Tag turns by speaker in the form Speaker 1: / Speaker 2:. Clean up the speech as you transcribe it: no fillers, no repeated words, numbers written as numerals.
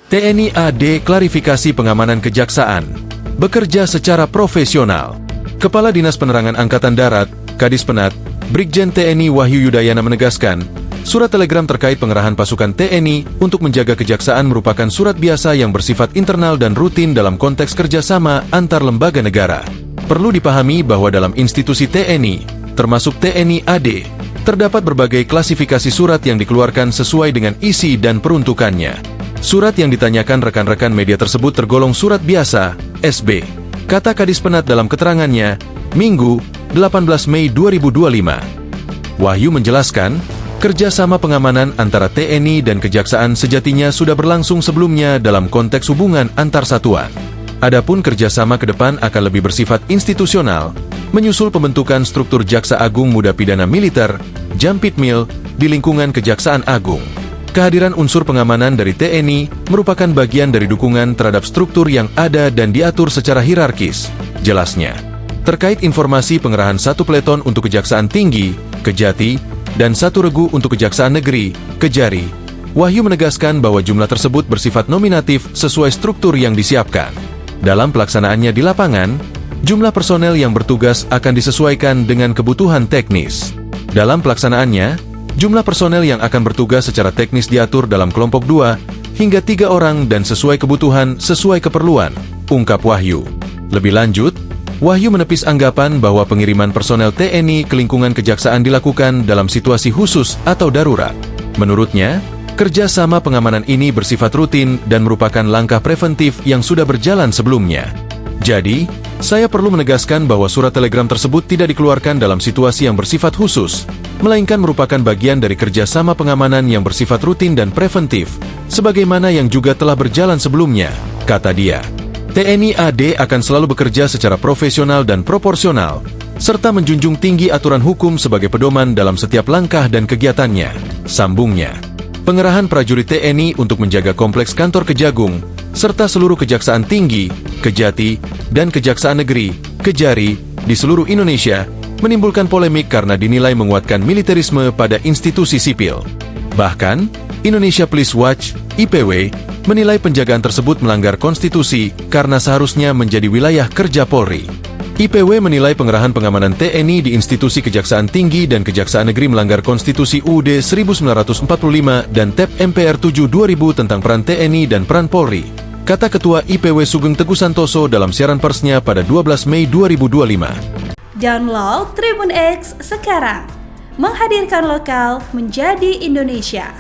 Speaker 1: TNI AD klarifikasi pengamanan kejaksaan. Bekerja secara profesional. Kepala Dinas Penerangan Angkatan Darat, Kadis Penat, Brigjen TNI Wahyu Yudayana menegaskan, surat telegram terkait pengerahan pasukan TNI untuk menjaga kejaksaan merupakan surat biasa yang bersifat internal dan rutin dalam konteks kerjasama antar lembaga negara. Perlu dipahami bahwa dalam institusi TNI, termasuk TNI AD, terdapat berbagai klasifikasi surat yang dikeluarkan sesuai dengan isi dan peruntukannya. Surat yang ditanyakan rekan-rekan media tersebut tergolong surat biasa, SB. Kata Kadis Penat dalam keterangannya, Minggu, 18 Mei 2025. Wahyu menjelaskan, kerjasama pengamanan antara TNI dan Kejaksaan sejatinya sudah berlangsung sebelumnya dalam konteks hubungan antar satuan. Adapun kerjasama ke depan akan lebih bersifat institusional, menyusul pembentukan struktur Jaksa Agung Muda Pidana Militer, Jampitmil, di lingkungan Kejaksaan Agung. Kehadiran unsur pengamanan dari TNI merupakan bagian dari dukungan terhadap struktur yang ada dan diatur secara hierarkis, jelasnya. Terkait informasi pengerahan 1 peleton untuk Kejaksaan Tinggi, Kejati, dan 1 regu untuk Kejaksaan Negeri, Kejari, Wahyu menegaskan bahwa jumlah tersebut bersifat nominatif sesuai struktur yang disiapkan. Dalam pelaksanaannya di lapangan, jumlah personel yang bertugas akan disesuaikan dengan kebutuhan teknis. Dalam pelaksanaannya, jumlah personel yang akan bertugas secara teknis diatur dalam kelompok 2 hingga 3 orang dan sesuai kebutuhan sesuai keperluan, ungkap Wahyu. Lebih lanjut, Wahyu menepis anggapan bahwa pengiriman personel TNI ke lingkungan kejaksaan dilakukan dalam situasi khusus atau darurat. Menurutnya, kerjasama pengamanan ini bersifat rutin dan merupakan langkah preventif yang sudah berjalan sebelumnya. Jadi, saya perlu menegaskan bahwa surat telegram tersebut tidak dikeluarkan dalam situasi yang bersifat khusus, melainkan merupakan bagian dari kerjasama pengamanan yang bersifat rutin dan preventif, sebagaimana yang juga telah berjalan sebelumnya, kata dia. TNI AD akan selalu bekerja secara profesional dan proporsional, serta menjunjung tinggi aturan hukum sebagai pedoman dalam setiap langkah dan kegiatannya, sambungnya. Pengerahan prajurit TNI untuk menjaga kompleks kantor Kejagung, serta seluruh Kejaksaan Tinggi, Kejati, dan Kejaksaan Negeri, Kejari, di seluruh Indonesia, menimbulkan polemik karena dinilai menguatkan militerisme pada institusi sipil. Bahkan, Indonesia Police Watch, IPW, menilai penjagaan tersebut melanggar konstitusi karena seharusnya menjadi wilayah kerja Polri. IPW menilai pengerahan pengamanan TNI di institusi Kejaksaan Tinggi dan Kejaksaan Negeri melanggar Konstitusi UUD 1945 dan TEP MPR 7 2000 tentang peran TNI dan peran Polri, kata Ketua IPW Sugeng Teguh Santoso dalam siaran persnya pada 12 Mei 2025.
Speaker 2: Download Tribun X sekarang, menghadirkan lokal menjadi Indonesia.